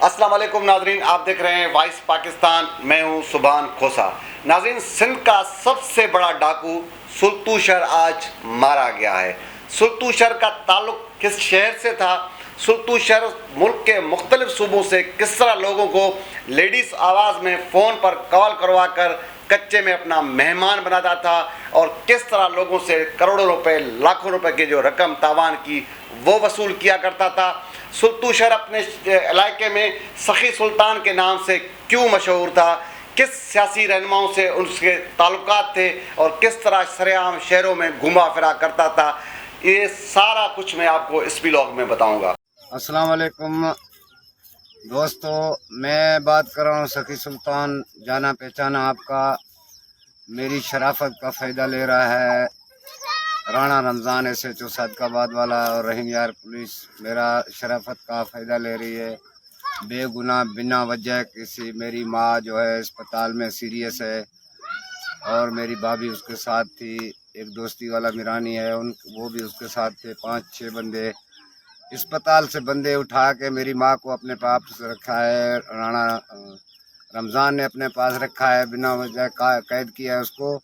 अस्सलाम वालेकुम नाजरीन, आप देख रहे हैं वॉइस पाकिस्तान। मैं हूं सुभान खोसा। नाजरीन, सिंध का सबसे बड़ा डाकू सुल्तूशर आज मारा गया है। सुल्तूशर का ताल्लुक किस शहर से था? सुल्तूशर मुल्क के मुख्तलिफ सूबों से किस तरह लोगों को लेडीज़ आवाज़ में फ़ोन पर कॉल करवा कर कच्चे में अपना मेहमान बनाता था और किस तरह लोगों से करोड़ों रुपए, लाखों रुपए की जो रकम तावान की वो वसूल किया करता था। सुल्तूशर अपने इलाके में सखी सुल्तान के नाम से क्यों मशहूर था? किस सियासी रहनुमाओं से उसके ताल्लुकात थे और किस तरह सरेआम शहरों में घुमा फिरा करता था, ये सारा कुछ मैं आपको इस व्लॉग में बताऊंगा। अस्सलाम वालेकुम दोस्तों, मैं बात कर रहा हूँ सखी सुल्तान, जाना पहचाना आपका। मेरी शराफत का फ़ायदा ले रहा है राणा रमज़ान SHO सादकाबाद वाला और रहीम यार पुलिस मेरा शराफत का फ़ायदा ले रही है। बेगुनाह बिना वजह किसी, मेरी माँ जो है अस्पताल में सीरियस है और मेरी भाभी उसके साथ थी, एक दोस्ती वाला मिरानी है वो भी उसके साथ थे। 5-6 बंदे अस्पताल से बंदे उठा के मेरी माँ को अपने पास रखा है। राणा रमज़ान ने अपने पास रखा है, बिना वजह कैद किया है उसको।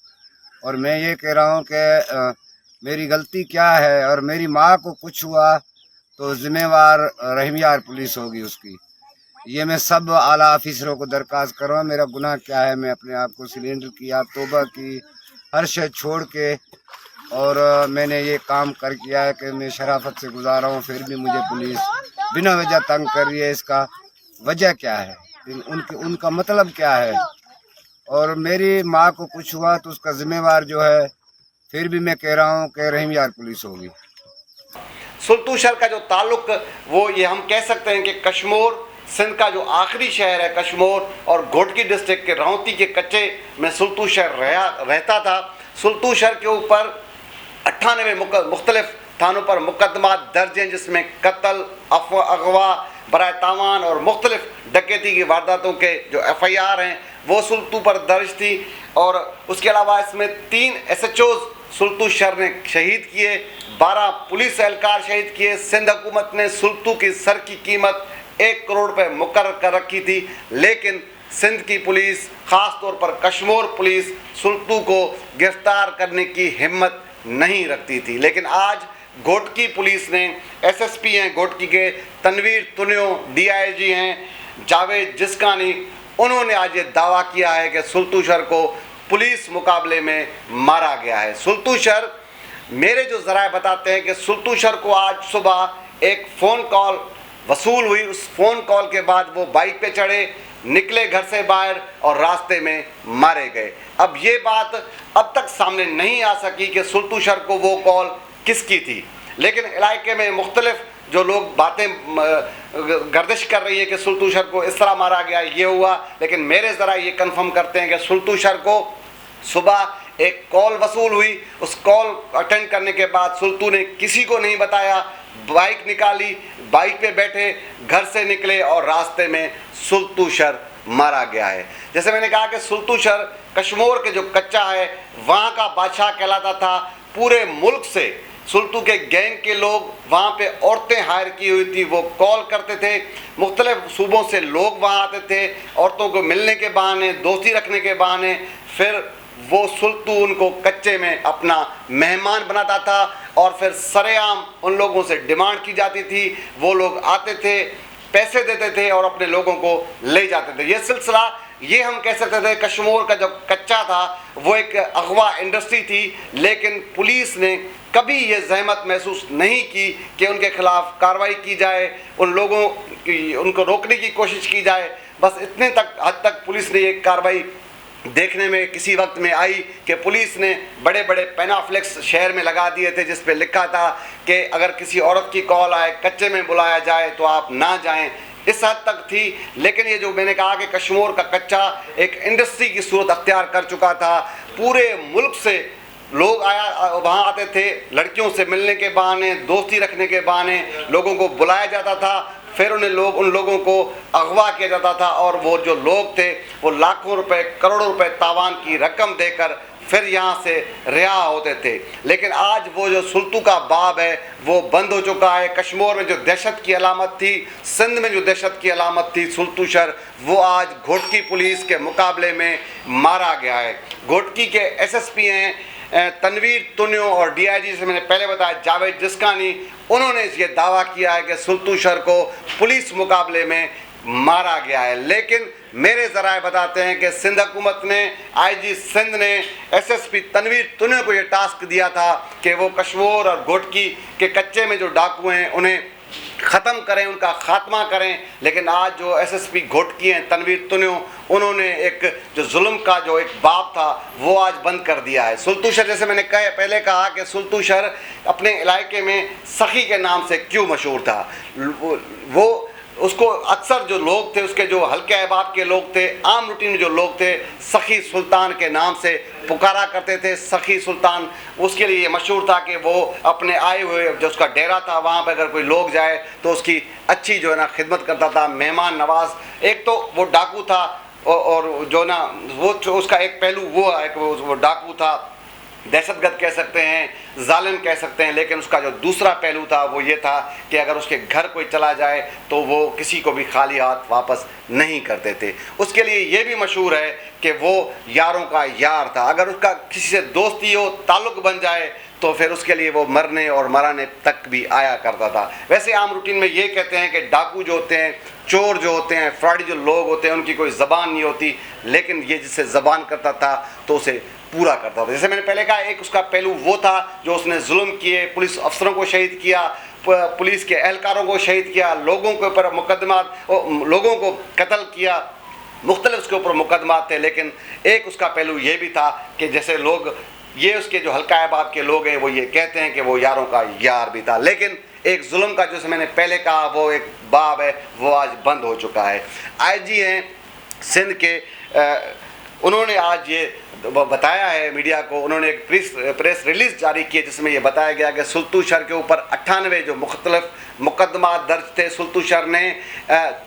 और मैं ये कह रहा हूँ कि मेरी गलती क्या है और मेरी माँ को कुछ हुआ तो ज़िम्मेवार रहीम यार पुलिस होगी उसकी। ये मैं सब आला ऑफिसरों को दरख्वास्त कर रहा हूँ। मेरा गुनाह क्या है? मैं अपने आप को सिलेंडर किया, तौबा की, हर शय छोड़ के, और मैंने ये काम कर किया है कि मैं शराफत से गुजार रहा हूँ, फिर भी मुझे पुलिस बिना वजह तंग कर रही है। इसका वजह क्या है? उनका मतलब क्या है? और मेरी माँ को कुछ हुआ तो उसका ज़िम्मेवार जो है, फिर भी मैं कह रहा हूँ कि रहीम यार पुलिस होगी। सुल्तूशर का जो ताल्लुक वो ये हम कह सकते हैं कि कश्मीर सिंध का जो आखिरी शहर है कश्मीर और घोटकी डिस्ट्रिक्ट के रौती के कच्चे में सुल्तूशर रहता था। सुल्तूशर के ऊपर 98 मुख्तलिफ थानों पर मुकदमा दर्ज हैं, जिसमें कत्ल, अगवा, बराए तावान और मुख्तलिफ डकैती की वारदातों के जो FIR हैं वो सुल्तू पर दर्ज थी। और उसके अलावा इसमें 3 SHOs सुल्तूशर ने शहीद किए, 12 पुलिस एहलकार शहीद किए। सिंध हुकूमत ने सुल्तू की सर की कीमत 1 करोड़ रुपए मुकर्रर कर रखी थी, लेकिन सिंध की पुलिस, ख़ास तौर पर कश्मीर पुलिस, सुल्तू को गिरफ्तार करने की हिम्मत नहीं रखती थी। लेकिन आज घोटकी पुलिस ने, SSP हैं घोटकी के तनवीर तुनियो, DIG हैं जावेद जिस्कानी, उन्होंने आज ये दावा किया है कि सुल्तूशर को पुलिस मुकाबले में मारा गया है। सुल्तूशर, मेरे जो ज़राए बताते हैं कि सुल्तूशर को आज सुबह एक फ़ोन कॉल वसूल हुई। उस फ़ोन कॉल के बाद वो बाइक पे चढ़े, निकले घर से बाहर और रास्ते में मारे गए। अब ये बात अब तक सामने नहीं आ सकी कि सुल्तूशर को वो कॉल किसकी थी, लेकिन इलाके में मुख्तलिफ जो लोग बातें गर्दिश कर रही है कि सुल्तूशर को इस तरह मारा गया, ये हुआ। लेकिन मेरे ज़रा ये कंफर्म करते हैं कि सुल्तूशर को सुबह एक कॉल वसूल हुई। उस कॉल अटेंड करने के बाद सुल्तू ने किसी को नहीं बताया, बाइक निकाली, बाइक पे बैठे घर से निकले और रास्ते में सुल्तूशर मारा गया है। जैसे मैंने कहा कि सुल्तूशर कश्मीर के जो कच्चा है वहाँ का बादशाह कहलाता था। पूरे मुल्क से सुल्तू के गैंग के लोग वहाँ पे औरतें हायर की हुई थी, वो कॉल करते थे। मुख्तलिफ सूबों से लोग वहाँ आते थे औरतों को मिलने के बहाने, दोस्ती रखने के बहाने। फिर वो सुल्तू उनको कच्चे में अपना मेहमान बनाता था और फिर सरेआम उन लोगों से डिमांड की जाती थी। वो लोग आते थे, पैसे देते थे और अपने लोगों को ले जाते थे। ये सिलसिला, ये हम कह सकते थे कश्मीर का जो कच्चा था वो एक अगवा इंडस्ट्री थी, लेकिन पुलिस ने कभी ये जहमत महसूस नहीं की कि उनके खिलाफ कार्रवाई की जाए, उन लोगों की, उनको रोकने की कोशिश की जाए। बस इतने तक हद तक पुलिस ने ये कार्रवाई देखने में किसी वक्त में आई कि पुलिस ने बड़े बड़े पैनाफ्लेक्स शहर में लगा दिए थे, जिस पे लिखा था कि अगर किसी औरत की कॉल आए, कच्चे में बुलाया जाए तो आप ना जाएं। इस हद तक थी। लेकिन ये जो मैंने कहा कि कश्मीर का कच्चा एक इंडस्ट्री की सूरत अख्तियार कर चुका था। पूरे मुल्क से लोग वहाँ आते थे, लड़कियों से मिलने के बहाने, दोस्ती रखने के बहाने लोगों को बुलाया जाता था। फिर उन लोगों को अगवा किया जाता था और वो जो लोग थे वो लाखों रुपए, करोड़ों रुपए तावान की रकम देकर پھر یہاں سے رہا ہوتے تھے. لیکن آج وہ جو سلطو کا باب ہے وہ بند ہو چکا ہے. کشمور میں جو دہشت کی علامت تھی, سندھ میں جو دہشت کی علامت تھی سلطو شہر, وہ آج گھوٹکی پولیس کے مقابلے میں مارا گیا ہے. گھوٹکی کے ایس ایس پی ہیں تنویر تنیو اور ڈی آئی جی سے میں نے پہلے بتایا جاوید جسکانی, انہوں نے یہ دعویٰ کیا ہے کہ سلطو شہر کو پولیس مقابلے میں مارا گیا ہے. لیکن میرے ذرائع بتاتے ہیں کہ سندھ حکومت نے, آئی جی سندھ نے ایس ایس پی تنویر تنیو کو یہ ٹاسک دیا تھا کہ وہ کشمور اور گھوٹکی کے کچے میں جو ڈاکو ہیں انہیں ختم کریں, ان کا خاتمہ کریں. لیکن آج جو ایس ایس پی گھوٹکی ہیں تنویر تنیو, انہوں نے ایک جو ظلم کا جو ایک باب تھا وہ آج بند کر دیا ہے. سلطو شہر, جیسے میں نے پہلے کہا کہ سلطو شہر اپنے علاقے میں سخی کے نام سے کیوں مشہور تھا. وہ اس کو اکثر جو لوگ تھے, اس کے جو حلقہ احباب کے لوگ تھے, عام روٹین میں جو لوگ تھے, سخی سلطان کے نام سے پکارا کرتے تھے. سخی سلطان اس کے لیے یہ مشہور تھا کہ وہ اپنے آئے ہوئے جو اس کا ڈیرا تھا وہاں پہ اگر کوئی لوگ جائے تو اس کی اچھی جو ہے نا خدمت کرتا تھا, مہمان نواز. ایک تو وہ ڈاکو تھا اور جو نا وہ اس کا ایک پہلو وہ ہے کہ وہ ڈاکو تھا, دہشت گرد کہہ سکتے ہیں, ظالم کہہ سکتے ہیں. لیکن اس کا جو دوسرا پہلو تھا وہ یہ تھا کہ اگر اس کے گھر کوئی چلا جائے تو وہ کسی کو بھی خالی ہاتھ واپس نہیں کرتے تھے. اس کے لیے یہ بھی مشہور ہے کہ وہ یاروں کا یار تھا. اگر اس کا کسی سے دوستی ہو, تعلق بن جائے تو پھر اس کے لیے وہ مرنے اور مرانے تک بھی آیا کرتا تھا. ویسے عام روٹین میں یہ کہتے ہیں کہ ڈاکو جو ہوتے ہیں, چور جو ہوتے ہیں, فراڈی جو لوگ ہوتے ہیں, ان کی کوئی زبان نہیں ہوتی, لیکن یہ جس سے زبان کرتا تھا تو اسے پورا کرتا تھا. جیسے میں نے پہلے کہا, ایک اس کا پہلو وہ تھا جو اس نے ظلم کیے, پولیس افسروں کو شہید کیا, پولیس کے اہلکاروں کو شہید کیا, لوگوں کے اوپر مقدمات, لوگوں کو قتل کیا, مختلف اس کے اوپر مقدمات تھے. لیکن ایک اس کا پہلو یہ بھی تھا کہ جیسے لوگ, یہ اس کے جو حلقہ احباب کے لوگ ہیں وہ یہ کہتے ہیں کہ وہ یاروں کا یار بھی تھا. لیکن ایک ظلم کا جیسے میں نے پہلے کہا وہ ایک باب ہے وہ آج بند ہو چکا ہے. آئی جی ہیں سندھ کے, انہوں نے آج یہ بتایا ہے میڈیا کو, انہوں نے ایک پریس ریلیز جاری کی جس میں یہ بتایا گیا کہ سلطو شہر کے اوپر 98 جو مختلف مقدمات درج تھے. سلطو شہر نے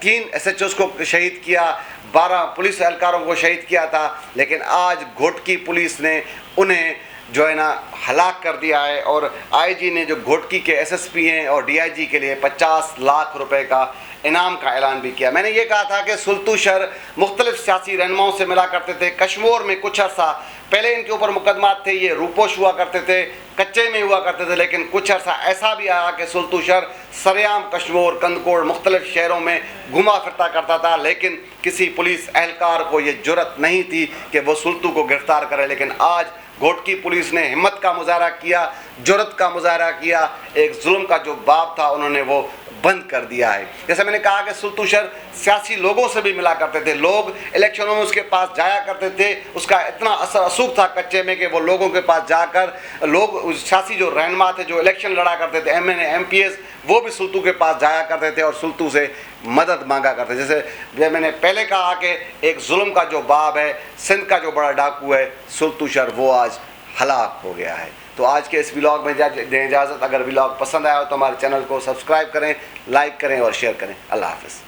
3 ایس ایچ اوز کو شہید کیا, 12 پولیس اہلکاروں کو شہید کیا تھا. لیکن آج گھوٹکی پولیس نے انہیں جو ہے نا ہلاک کر دیا ہے. اور آئی جی نے جو گھوٹکی کے ایس ایس پی ہیں اور ڈی آئی جی کے لیے 50 لاکھ روپے کا انعام کا اعلان بھی کیا. میں نے یہ کہا تھا کہ سلطو شہر مختلف سیاسی رہنماؤں سے ملا کرتے تھے. کشمور میں کچھ عرصہ پہلے ان کے اوپر مقدمات تھے, یہ روپوش ہوا کرتے تھے, کچے میں ہوا کرتے تھے. لیکن کچھ عرصہ ایسا بھی آیا کہ سلطو شہر سریعام کشمور, کندکوڑ, مختلف شہروں میں گھما پھرتا کرتا تھا. لیکن کسی پولیس اہلکار کو یہ جرأت نہیں تھی کہ وہ سلطو کو گرفتار کرے. لیکن آج گھوٹکی پولیس نے ہمت کا مظاہرہ کیا, جرأت کا مظاہرہ کیا, ایک ظلم کا جو باب تھا انہوں نے وہ بند کر دیا ہے. جیسے میں نے کہا کہ سلطو شہر سیاسی لوگوں سے بھی ملا کرتے تھے, لوگ الیکشنوں میں اس کے پاس جایا کرتے تھے. اس کا اتنا اثر اثر تھا کچے میں کہ وہ لوگوں کے پاس جا کر, لوگ سیاسی جو رہنما تھے جو الیکشن لڑا کرتے تھے, ایم این اے, ایم پی ایس, وہ بھی سلطو کے پاس جایا کرتے تھے اور سلطو سے مدد مانگا کرتے. جیسے میں نے پہلے کہا کہ ایک ظلم کا جو باب ہے, سندھ کا جو بڑا ڈاکو ہے سلطو شہر, وہ آج ہلاک ہو گیا ہے. تو آج کے اس ولاگ میں دیں اجازت. اگر ولاگ پسند آیا ہو تو ہمارے چینل کو سبسکرائب کریں, لائک کریں اور شیئر کریں. اللہ حافظ.